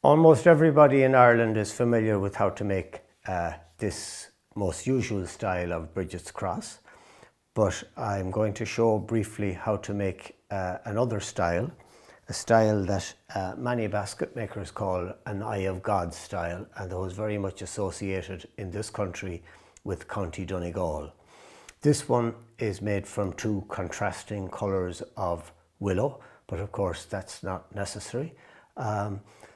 Almost everybody in Ireland is familiar with how to make this most usual style of Brigid's cross, but I'm going to show briefly how to make another style, a style that many basket makers call an Eye of God style, and that was very much associated in this country with County Donegal. This one is made from two contrasting colours of willow, but of course that's not necessary.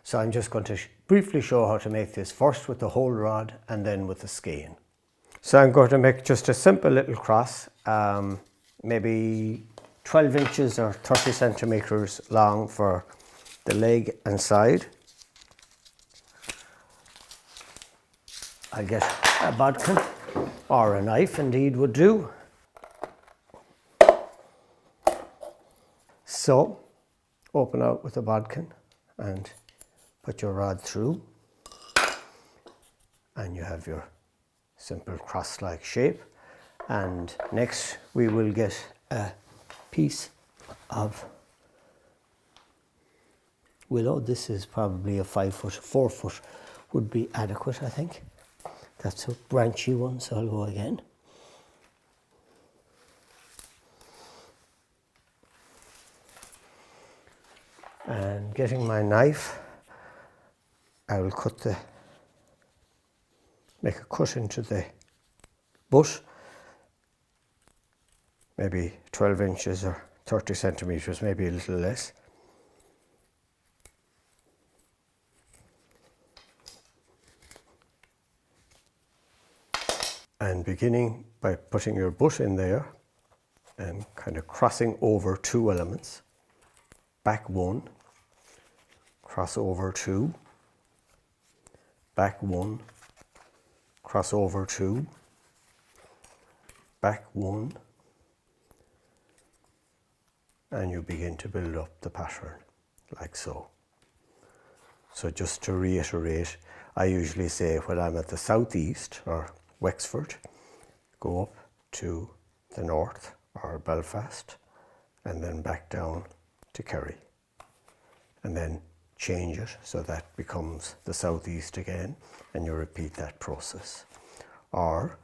So I'm just going to briefly show how to make this first with the whole rod and then with the skein. So I'm going to make just a simple little cross, maybe 12 inches or 30 centimeters long for the leg and side. I get a bodkin, or a knife indeed would do. So open out with a bodkin and put your rod through, and you have your simple cross-like shape. And next we will get a piece of willow. This is probably a 5 foot, 4 foot would be adequate, I think. That's a branchy one, so I'll go again. And getting my knife, I will make a cut into the butt, maybe 12 inches or 30 centimeters, maybe a little less. And beginning by putting your butt in there and kind of crossing over two elements, back one, cross over two, back one, cross over two, back one, and you begin to build up the pattern like so. So just to reiterate, I usually say when I'm at the southeast or Wexford, go up to the north or Belfast and then back down to Kerry, and then change it so that becomes the southeast again, and you repeat that process. Or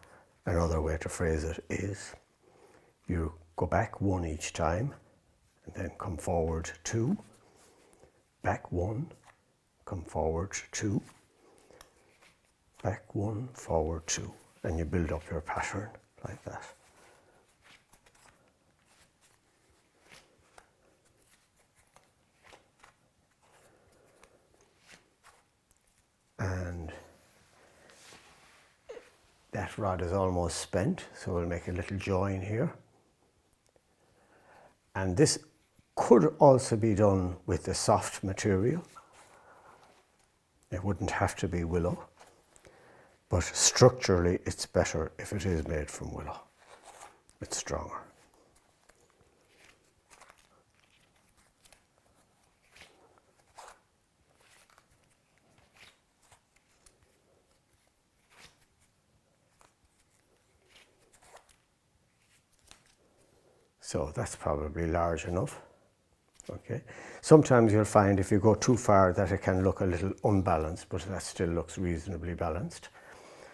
another way to phrase it is you go back one each time and then come forward two, back one, come forward two, back one, forward two, and you build up your pattern like that. And that rod is almost spent, so we'll make a little join here. And this could also be done with a soft material. It wouldn't have to be willow, but structurally it's better if it is made from willow. It's stronger. So that's probably large enough. Okay. Sometimes you'll find if you go too far that it can look a little unbalanced, but that still looks reasonably balanced.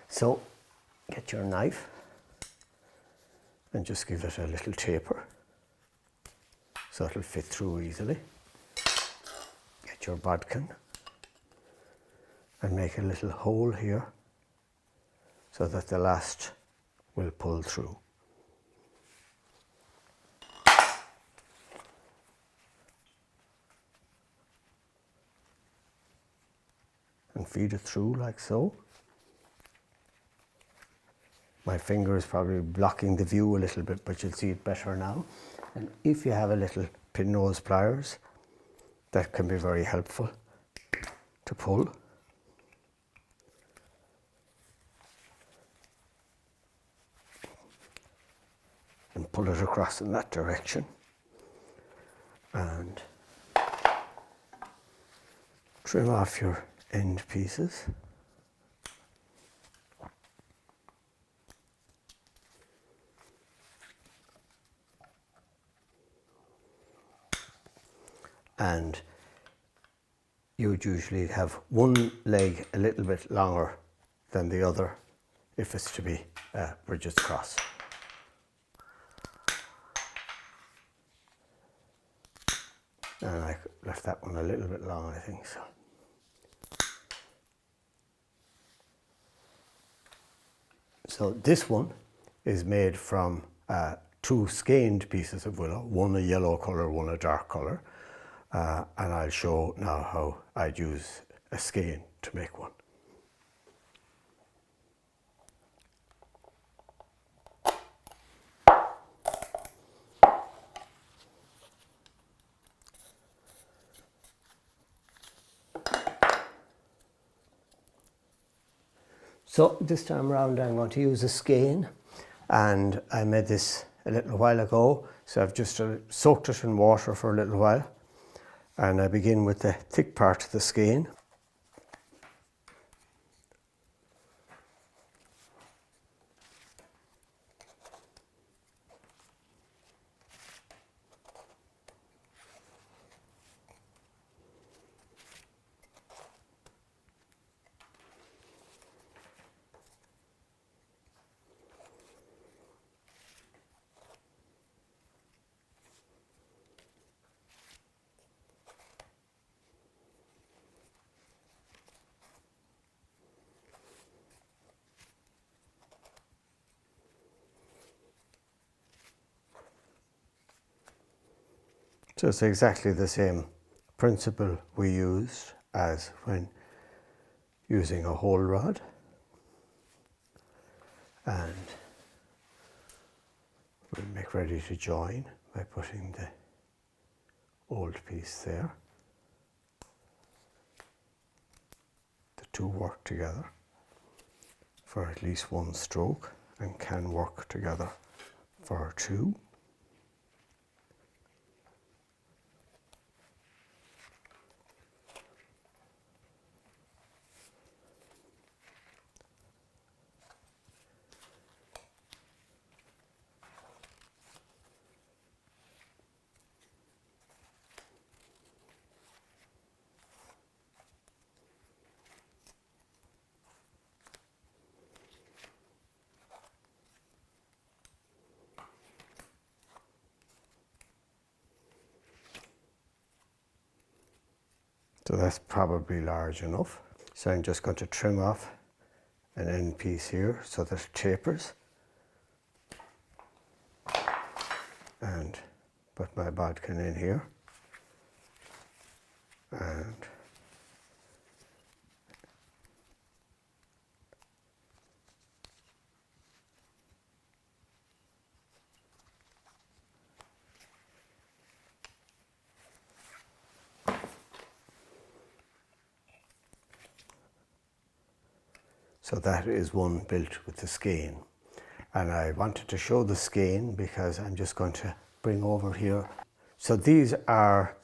So get your knife and just give it a little taper so it'll fit through easily. Get your bodkin and make a little hole here so that the last will pull through. And feed it through like so. My finger is probably blocking the view a little bit, but you'll see it better now. And if you have a little pin nose pliers, that can be very helpful to pull. And pull it across in that direction. And trim off your end pieces. And you would usually have one leg a little bit longer than the other if it's to be Brigid's cross. And I left that one a little bit long, I think so. So this one is made from two skeined pieces of willow, one a yellow colour, one a dark colour. And I'll show now how I'd use a skein to make one. So this time around I'm going to use a skein, and I made this a little while ago, so I've just soaked it in water for a little while, and I begin with the thick part of the skein. So it's exactly the same principle we used as when using a whole rod. And we'll make ready to join by putting the old piece there. The two work together for at least one stroke and can work together for two. So that's probably large enough. So I'm just going to trim off an end piece here so that it tapers. And put my bodkin in here. And so that is one built with the skein. And I wanted to show the skein because I'm just going to bring over here. So these are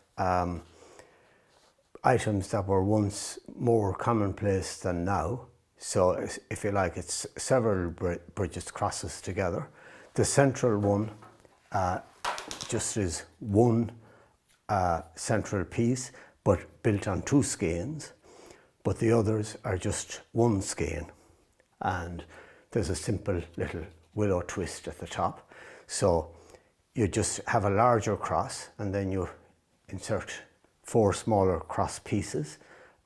items that were once more commonplace than now. So if you like, it's several Brigid's crosses together. The central one just is one central piece, but built on two skeins. But the others are just one skein, and there's a simple little willow twist at the top. So you just have a larger cross, and then you insert 4 smaller cross pieces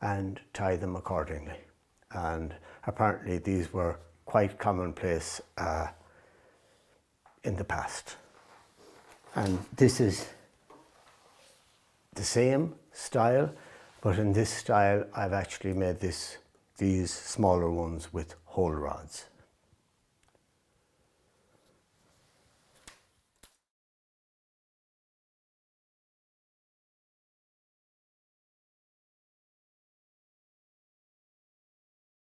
and tie them accordingly. And apparently these were quite commonplace in the past. And this is the same style, but in this style I've actually made these smaller ones with whole rods.